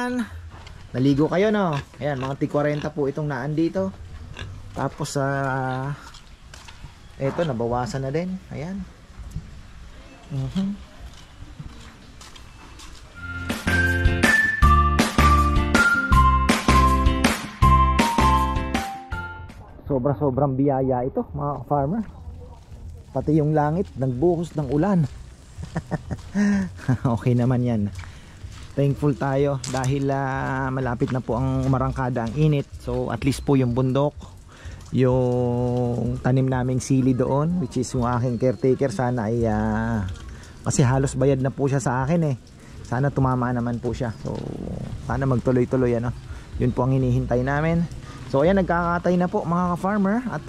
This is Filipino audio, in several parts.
One, naligo kayo, no? Ayan, mga tig-40 po itong naan dito. Tapos eto, nabawasan na din. Ayan. Sobrang biyaya ito, mga farmer. Pati yung langit nagbuhos ng ulan. Okay naman yan. Thankful tayo dahil malapit na po ang umarangkada ang init. So at least po yung bundok, yung tanim naming sili doon, which is yung aking caretaker, sana ay kasi halos bayad na po siya sa akin eh. Sana tumama naman po siya. So sana magtuloy-tuloy, ano. Yun po ang hinihintay namin. So ayan, nagkakatay na po mga ka-farmer. At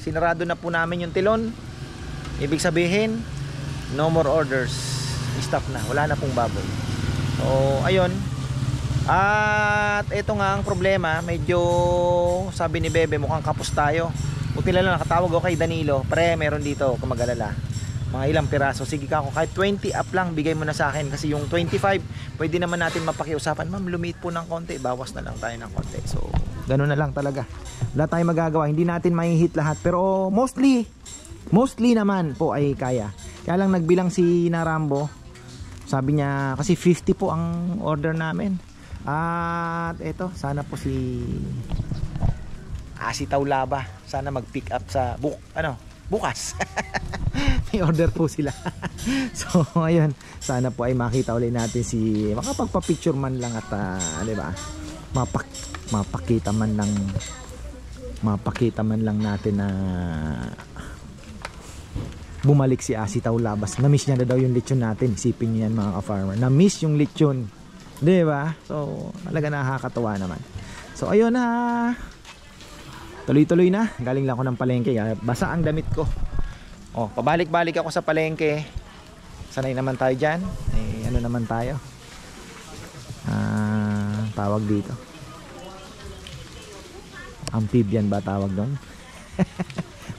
sinarado na po namin yung tilon. Ibig sabihin, no more orders. Stop na, wala na pong baboy. So ayun. At ito nga ang problema. Medyo sabi ni Bebe, mukhang kapos tayo. Buti lang nakatawag ako kay Danilo. Pre, meron dito, kung mag-alala, mga ilang piraso. Sige ka, kahit 20 up lang bigay mo na sa akin. Kasi yung 25 pwede naman natin mapakiusapan. Ma'am, lumit po ng konti, bawas na lang tayo ng konti. So ganoon na lang talaga. Wala tayong magagawa. Hindi natin mai-hit lahat. Pero mostly naman po ay kaya. Kaya lang nagbilang si Narambo. Sabi niya, kasi 50 po ang order namin. At eto, sana po si Asitaw Laba, sana mag-pick up sa bukas. May order po sila. So ayun, sana po ay makita ulit natin si, makapagpa-picture man lang at di ba? Mapakita man lang natin na bumalik si Asitaw Labas. Na-miss niya na daw yung lechon natin. Isipin niyo yan, mga ka-farmer. Na-miss yung lechon. Di ba? So talaga nakakatawa naman. So ayun na. Tuloy-tuloy na. Galing lang ako ng palengke. Basa ang damit ko. Oh, pabalik-balik ako sa palengke. Sanay naman tayo dyan. Ano naman tayo? Tawag dito. Amphibian ba tawag doon?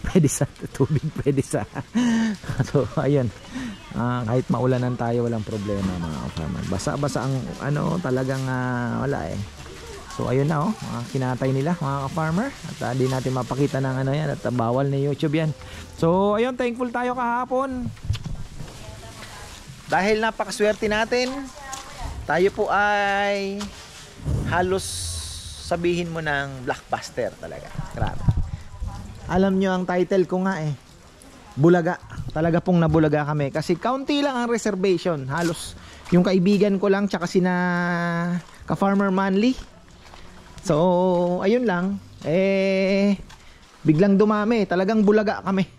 Pwede sa tubig, pwede sa so ayun, kahit maulanan tayo walang problema, mga farmer. Basa-basa ang talagang wala eh. So ayun na, kinatay nila, mga ka-farmer. At di natin mapakita ng yan, at bawal na YouTube yan. So ayun, thankful tayo kahapon dahil napakaswerte natin. Tayo po ay halos sabihin mo ng blockbuster talaga. Grabe. Alam nyo ang title ko nga eh, Bulaga. Talaga pong nabulaga kami kasi kaunti lang ang reservation. Halos yung kaibigan ko lang tsaka sina ka-farmer Manly. So ayun lang, biglang dumami. Talagang bulaga kami.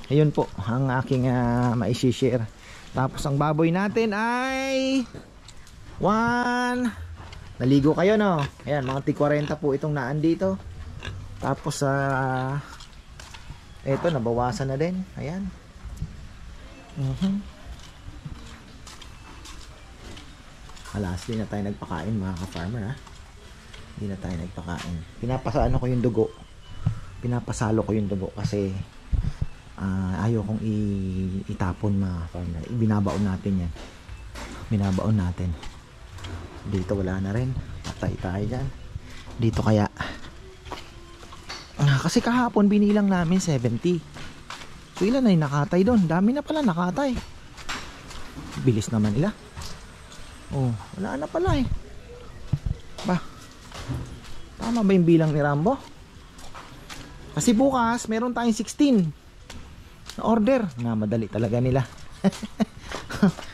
Ayun po ang aking maishishare. Tapos ang baboy natin ay naligo kayo, no? Ayan, mga tig-40 po itong naan dito. Tapos eto, nabawasan na din. Ayan. Alas, di na tayo nagpakain, mga ka-farmer, ha? Di na tayo nagpakain. Pinapasalo ko yung dugo kasi ayaw kong itapon, mga farmer. Binabaon natin yan. Binabaon natin. Dito wala na rin. Patay tayo dyan. Dito kaya kasi kahapon binilang namin 70. So ilan na yung nakatay doon? Dami na pala nakatay. Bilis naman nila. Oh, wala na pala eh. Ba, tama ba yung bilang ni Rambo? Kasi bukas meron tayong 16 na order. Madali talaga nila.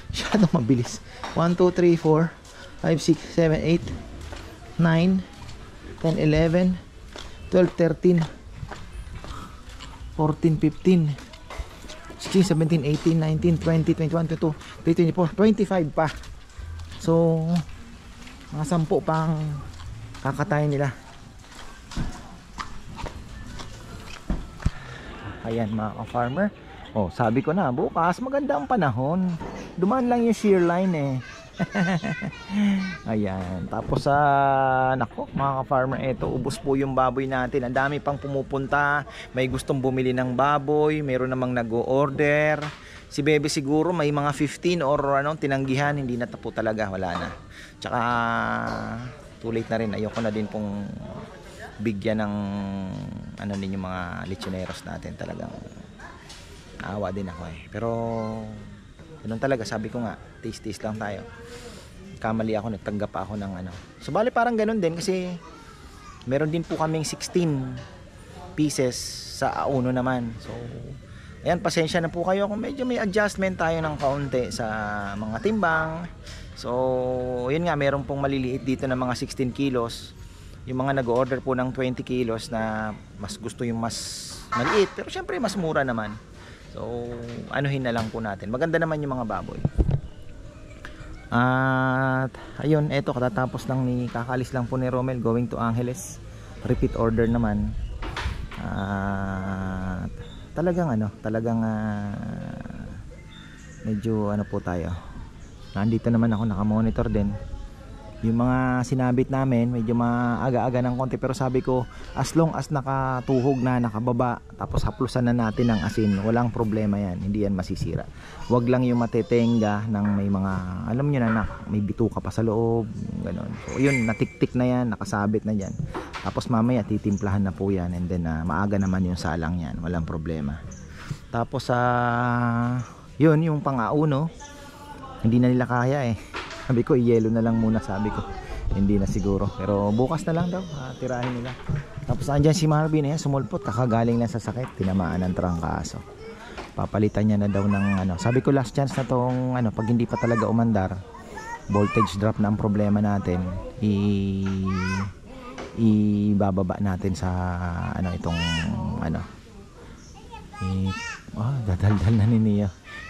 Masyadong mabilis. 1, 2, 3, 4 5, 6, 7, 8 9 10, 11 12, 13 14, 15 16, 17, 18, 19, 20, 21, 22, 23, 24, 25 pa. So mga 10 pang kakatayin nila. Ayan, mga ka-farmer. Oh, sabi ko na, bukas maganda ang panahon. Dumaan lang yung shear line eh. Ayan. Tapos nako, mga ka-farmer, eto, ubos po yung baboy natin. Ang dami pang pumupunta. May gustong bumili ng baboy, mayroon namang nag-o-order. Si Bebe siguro may mga 15 or ano, tinanggihan, hindi na po talaga, wala na. Tsaka too late na rin. Ayoko na din pong bigyan ng ano din yung mga lechoneros natin, talagang naawa din ako eh. Pero ganun talaga, sabi ko nga, taste lang tayo. Kamali ako, nagtanggap pa ako ng ano. So bali parang ganun din kasi meron din po kaming 16 pieces sa A1 naman. So ayan, pasensya na po kayo kung medyo may adjustment tayo ng kaunti sa mga timbang. So yun nga, meron pong maliliit dito na mga 16 kilos. Yung mga nag-order po ng 20 kilos na mas gusto yung mas maliit, pero syempre mas mura naman. So anuhin na lang po natin. Maganda naman yung mga baboy. At ayun, eto katatapos lang ni kakalis lang po ni Romel, going to Angeles. Repeat order naman. Talagang ano, talagang medyo ano po tayo. Nandito naman ako, naka-monitor din. Yung mga sinabit namin, medyo maaga-aga ng konti, pero sabi ko, as long as nakatuhog na, nakababa, tapos haplusan na natin ng asin, walang problema yan, hindi yan masisira. Wag lang yung matetenga ng may mga, alam nyo na, may bituka pa sa loob, ganun. So yun, natiktik na yan, nakasabit na dyan. Tapos mamaya titimplahan na po yan, and then maaga naman yung salang yan, walang problema. Tapos yun, yung pang-auno, hindi na nila kaya eh. Sabi ko, i-yelo na lang muna, sabi ko. Hindi na siguro. Pero bukas na lang daw, tirahin nila. Tapos andyan si Marvin, sumulpot. Kakagaling lang sa sakit. Tinamaan ng trangkaso. Papalitan niya na daw ng ano. Sabi ko, last chance na tong ano, pag hindi pa talaga umandar, voltage drop na ang problema natin. Ibababa natin sa ano, itong ano. Dadaldal na ni Nia.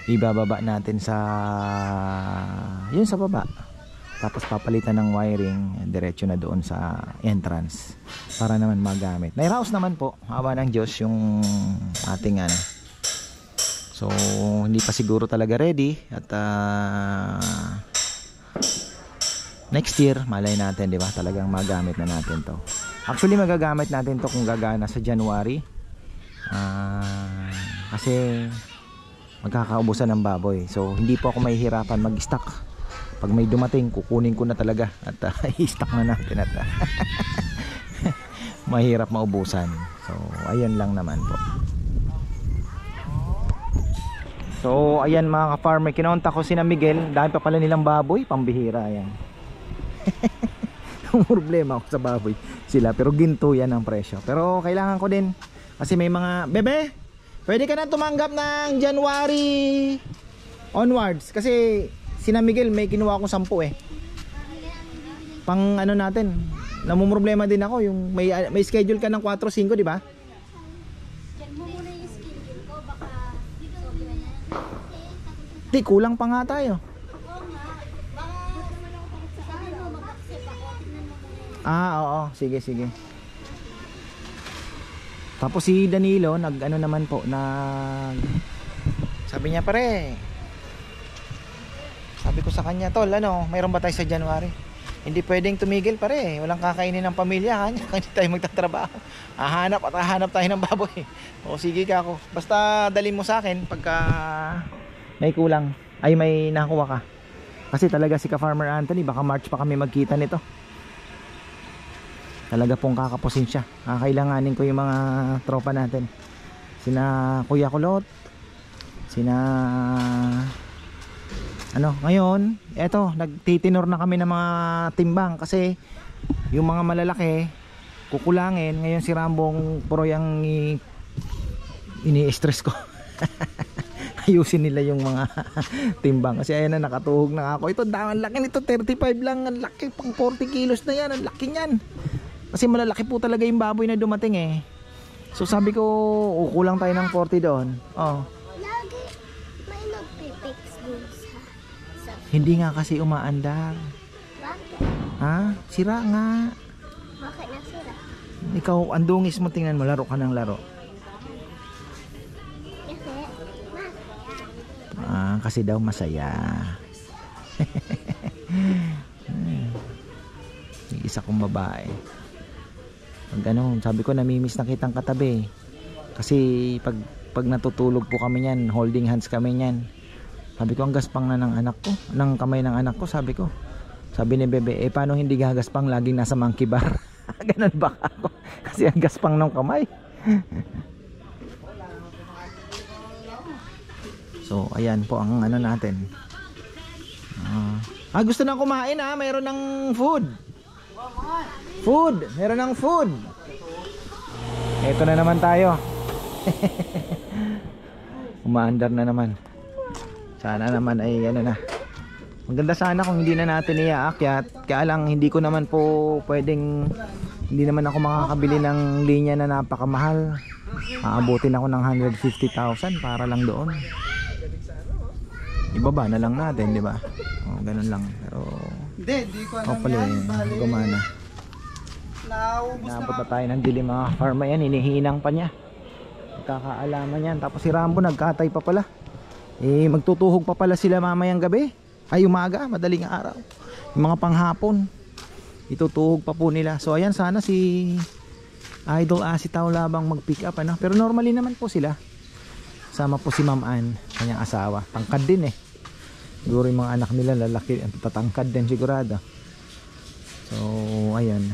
Ibababa natin sa yun sa baba, tapos papalitan ng wiring diretso na doon sa entrance para naman magamit. Nairaos naman po, awa ng Diyos, yung ating ano. So hindi pa siguro talaga ready at next year malay natin, di ba, talagang magamit na natin to. Actually magagamit natin to kung gagana sa January, kasi magkakaubusan ng baboy. So hindi po ako mahihirapan mag-stock. Pag may dumating, kukunin ko na talaga at i-stock na natin at mahirap maubusan. So ayan lang naman po. So ayan mga ka-farmer, kinontak ko si na Miguel. Dahil pa pala nilang baboy, pambihira yan. Yung problema ako sa baboy sila, pero ginto yan ang presyo. Pero kailangan ko din kasi may mga bebe, pwede ka na tumanggap ng January onwards. Kasi si na Miguel may kinuha akong 10 pang ano natin. Namumroblema din ako yung may schedule ka ng 4-5, di ba? Check mo muna yung schedule ko, baka sobra yan. Di, kulang pa nga tayo. Oo nga, baka naman ako pagsasabi mo, mag-accept ako. Tignan mo muna. Oo, sige. Tapos si Danilo nag-ano naman po, sabi niya, pare, sabi ko sa kanya, tol, ano, mayroon ba tayo sa January? Hindi pwedeng tumigil, pare, walang kakainin ng pamilya, kanya hindi tayo magtatrabaho. Hahanap tayo ng baboy. O sige ka ako, basta dalhin mo sa akin pagka may kulang, ay may nakuha ka. Kasi talaga si ka-Farmer Anthony, baka March pa kami magkita nito. Talaga pong kakapusin siya. Kakailanganin ko yung mga tropa natin. Sina Kuya Kulot, sina ano, ngayon eto, nagtitinor na kami ng mga timbang kasi yung mga malalaki kukulangin. Ngayon si Rambong puro yung ini-stress ko. Ayusin nila yung mga timbang kasi ayan na, nakatuhog na ako. Ito, ang laki nito, 35 lang, ang laki, pang 40 kilos na yan, ang laki niyan. Kasi malalaki po talaga yung baboy na dumating eh. So sabi ko, kulang tayo ng 40 doon. Oh. Lagi may nagpipix dun sa... Hindi nga kasi umaandar. Bakit? Ha? Sira nga. Bakit nasira? Ikaw, andungis mo, tingnan mo, laro ka ng laro. Kasi daw masaya. Isa kong babae. Pag ano, sabi ko, namimiss na kitang katabi. Kasi pag natutulog po kami niyan, holding hands kami niyan. Sabi ko ang gaspang na ng anak ko, ng kamay ng anak ko, sabi ko. Sabi ni Bebe, paano hindi gagaspang, laging nasa monkey bar? Ganun ba ako? Kasi ang gaspang ng kamay. So ayan po ang ano natin. Gusto nang kumain mayroon ng food. Meron ng food. Ito na naman tayo. Umaandar na naman. Sana naman ay ano na. Maganda sana kung hindi na natin iaakyat. Kaya lang hindi ko naman po pwedeng, hindi naman ako makakabili ng linya na napakamahal. Aabutin ako ng 150,000 para lang doon. Ibaba na lang natin, di ba? Ganun lang. Pero hindi ko alam yan. Gumana. Naabot na tayo ng dilim mga farma yan. Hinihinang pa niya. Nagkakaalaman yan. Tapos si Rambo nagkatay pa pala. Magtutuhog pa pala sila mamayang gabi. Ay umaga, madaling araw. Yung mga panghapon, itutuhog pa po nila. So ayan, sana si Idol Asitaw Labang mag-pick up ano? Pero normally naman po sila. Sama po si Ma'am Ann, kanyang asawa. Tangkad din siguro yung mga anak nila lalaki, tatangkad din sigurado. So ayan.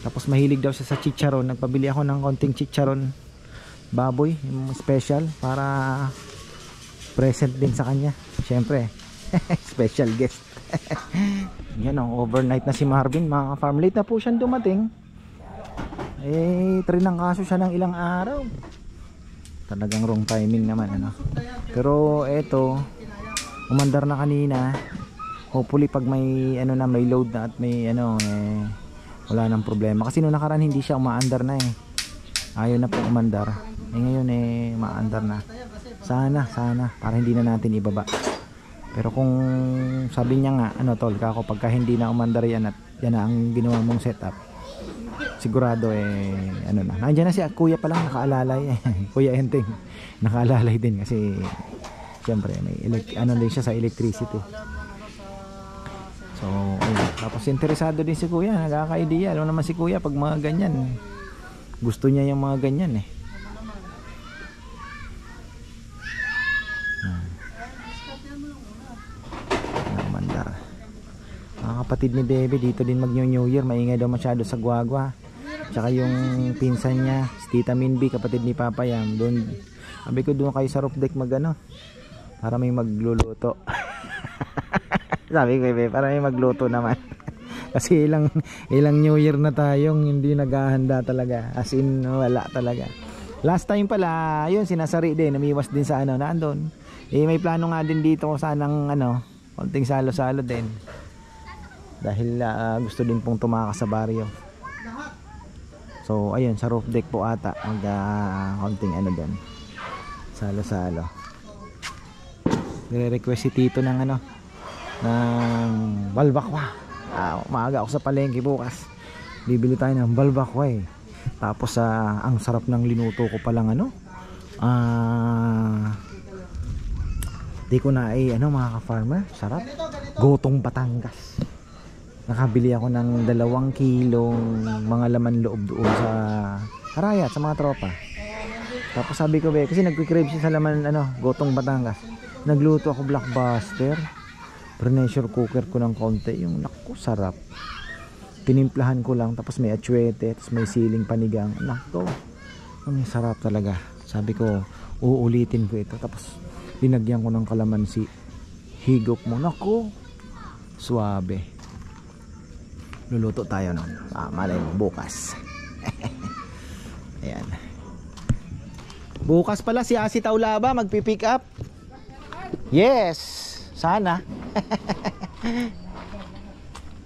Tapos mahilig daw siya sa chicharon. Nagpabili ako ng konting chicharon baboy, yung special, para present din sa kanya. Syempre special guest. Yan overnight na si Marvin mga farm. Late na po siyang dumating. Trinangkaso siya ng ilang araw. Talagang wrong timing naman ano. Pero eto, umandar na kanina. Hopefully pag may ano na, may load na at may ano wala nang problema. Kasi noong nakaraan hindi siya umaandar na ayaw na po umandar. Ngayon maandar na. Sana para hindi na natin ibaba. Pero kung sabi niya nga ano tol, kako pagka hindi na umandar yan at yan na ang ginawa mong setup, sigurado ano na. Nandiyan na si kuya pa lang nakaalalay. Kuya Enteng nakaalalay din kasi siyempre may ano din siya sa electricity. So ayun. Tapos interesado din si kuya, nagkaka-idea. Alam naman si kuya pag mga ganyan, gusto niya yung mga ganyan Mandar. Mga kapatid ni Bebe dito din mag New Year, maingay daw masyado sa Guagua. Tsaka yung pinsan niya, si Tita Minby, kapatid ni Papa Yam, doon. Sabi ko doon kayo sa roof deck magano para may magluluto. Sabi ko para may magluto naman. Kasi ilang New Year na tayong hindi naghahanda talaga. As in wala talaga. Last time pala, yun sinasari din, namiwas din sa ano, naandun. May plano nga din dito ko sanang ano, konting salo-salo din. Dahil gusto din pong tumakas sa baryo. So ayun, sa roof deck po ata mag konting ano din, salo-salo. Nire-request si Tito ng ano, ng balbakwa. Maaga ako sa palengke bukas, bibili tayo ng balbakwa Tapos ang sarap ng linuto ko palang ano, di ko na ano mga ka-farmer, sarap. Gotong Batangas. Nakabili ako ng 2 kilong mga laman loob doon sa Harayat sa mga tropa. Tapos sabi ko kasi nagki-crave siya sa laman ano, Gotong Batangas. Nagluto ako blockbuster. Pressure cooker ko ng konti, yung naku sarap. Tinimplahan ko lang, tapos may atsuete, tapos may siling panigang. Nako, ang sarap talaga. Sabi ko uulitin ko ito. Tapos linagyan ko ng kalamansi. Higop mo, nako suabe. Luluto tayo nun. Malay mo bukas. Ayan. Bukas pala si Asitaw Laba magpi-pick up. Yes, sana.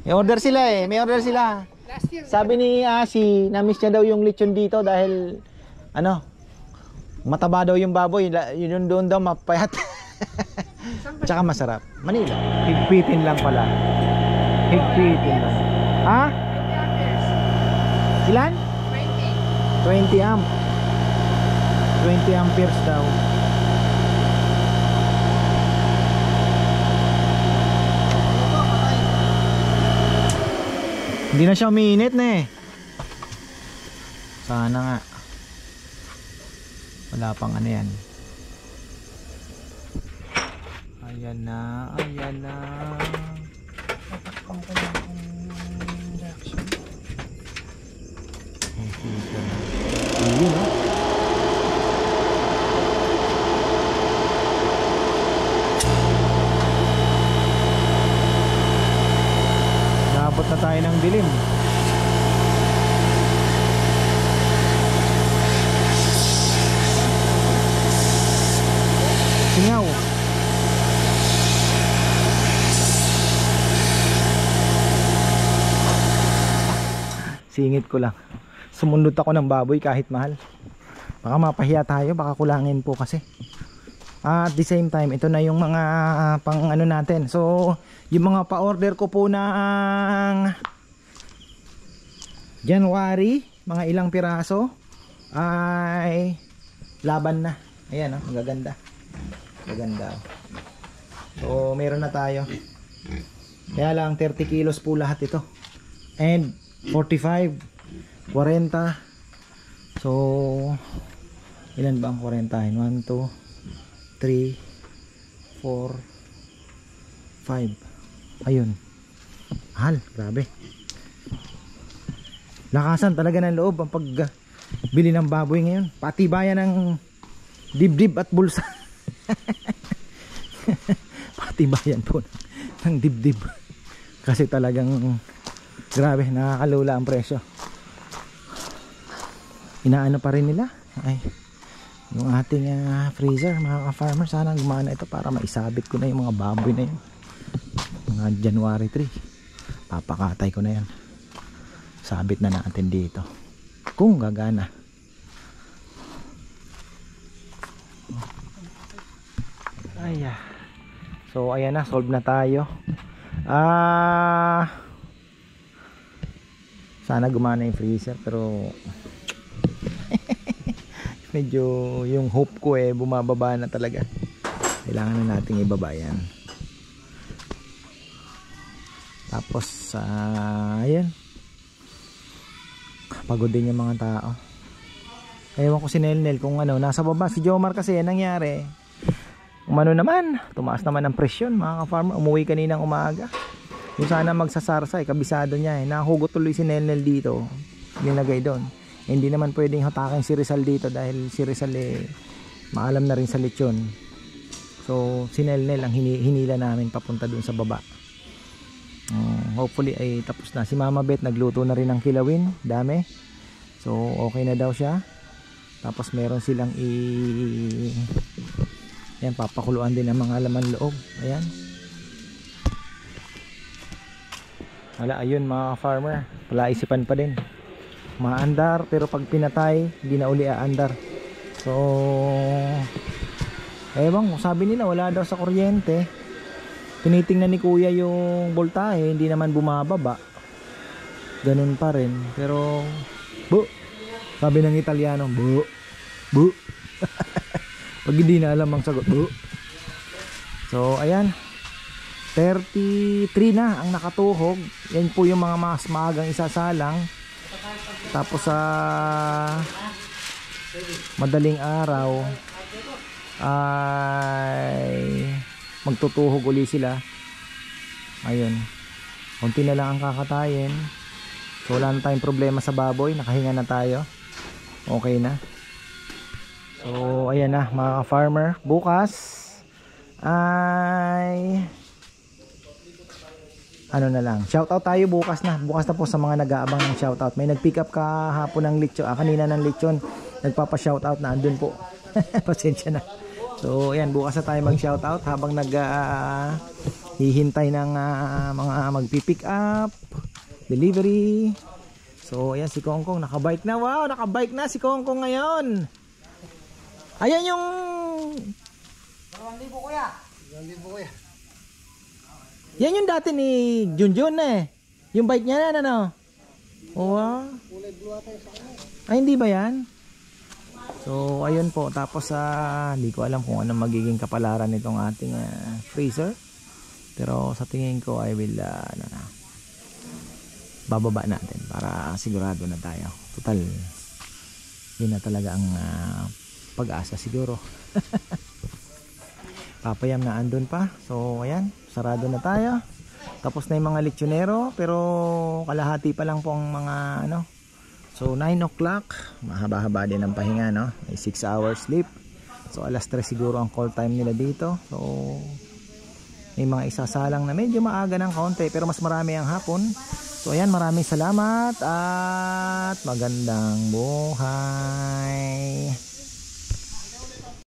May order sila may order sila. Sabi ni Asi, na-miss niya daw yung lechon dito dahil ano, mataba daw yung baboy, yun doon daw mapayat. Tsaka masarap. Manila. Higpitin lang pala. Higpitin lang. Ha? Ilan? 20 amp. 20 amperes daw. Hindi na siya umiinit na Sana nga. Wala pang ano yan. Ayan na, ayan na. Tatakpan ko lang ang reaction. Ayun, oh. Nabot na tayo ng dilim. Singaw. Singit ko lang. Sumundot ako ng baboy kahit mahal. Baka mapahiya tayo, baka kulangin po kasi. At the same time, ito na yung mga pang ano natin. So, yung mga pa-order ko po ng January, mga ilang piraso ay laban na. Ayan, oh, magaganda. Maganda. So, meron na tayo. Kaya lang 30 kilos po lahat ito. And 45, 40. So, ilan ba ang 40? 1, 2, 3, 4, 5. Ayun. Mahal, grabe. Lakasan talaga ng loob ang pagbili ng baboy ngayon. Patibayan ng dibdib at bulsa. Patibayan po ng dibdib. Kasi talagang grabe, nakakalula ang presyo. Inaano pa rin nila ay yung ating freezer, mga ka-farmer. Sana gumana ito para maisabit ko na yung mga baboy na yun. Mga January 3 papakatay ko na yan. Sabit na natin dito kung gagana. Ayan. So ayan na, solve na tayo. Sana gumana yung freezer pero medyo yung hope ko bumababa na talaga. Kailangan na nating ibaba yan. Tapos ayan, pagod din yung mga tao. Ewan ko si Nelnel kung ano, nasa baba. Si Jomar kasi nangyari, umano naman, tumaas naman ang presyon, mga ka-farmer. Umuwi kaninang umaga. Yung sana magsasarsa, kabisado niya nahugot tuloy si Nelnel dito, linagay doon. Hindi naman pwedeng hatakin si Rizal dito dahil si Rizal maalam na rin sa lechon. So si Nelnel ang hinila namin papunta doon sa baba. Hopefully ay tapos na. Si Mama Beth nagluto na rin ng kilawin, dami. So okay na daw siya. Tapos meron silang yan, papakuluan din ang mga laman loob. Ayan. Wala, ayun mga farmer, palaisipan pa din. Maandar pero pag pinatay hindi na uli aandar. So ewan, sabi nila wala daw sa kuryente. Tinitingnan ni kuya yung voltahe, hindi naman bumababa. Ganun pa rin. Pero sabi ng Italiano, bu pag hindi na alam ang sagot, bu. So ayan, 33 na ang nakatuhog. Yan po yung mga mas maagang isasalang. Tapos sa madaling araw ay magtutuhog uli sila. Ayun, konti na lang ang kakatayin. So wala na tayong problema sa baboy, nakahinga na tayo. Okay na. So ayan na mga farmer, bukas ay ano na lang, shoutout tayo bukas na. Bukas na po sa mga nag-aabang ng shoutout. May nag-pick up kahapon ng lechon, kanina ng lechon. Nagpapa-shoutout na andun po. Pasensya na. So ayan, bukas na tayo mag-shoutout habang hihintay ng mga magpi-pick up, delivery. So ayan si Kongkong nakabike na. Wow, nakabike na si Kongkong ngayon. Ayan yung 2,000 kuya. 2,000 kuya. yan yung dati ni Junjun yung bike niya na ano. Wow. Ay hindi ba yan? So ayun po, tapos hindi ko alam kung anong magiging kapalaran nitong ating freezer. Pero sa tingin ko I will bababa natin para sigurado na tayo. Total yun na talaga ang pag-asa siguro. Papayam na andun pa. So ayan, sarado na tayo. Tapos na yung mga lechonero, pero kalahati pa lang po ang mga ano. So 9 o'clock, mahaba-haba din ang pahinga, no? May 6 hours sleep. So alas 3 siguro ang call time nila dito. So may mga isasalang na medyo maaga ng kaunti, pero mas marami ang hapon. So ayan, maraming salamat at magandang buhay.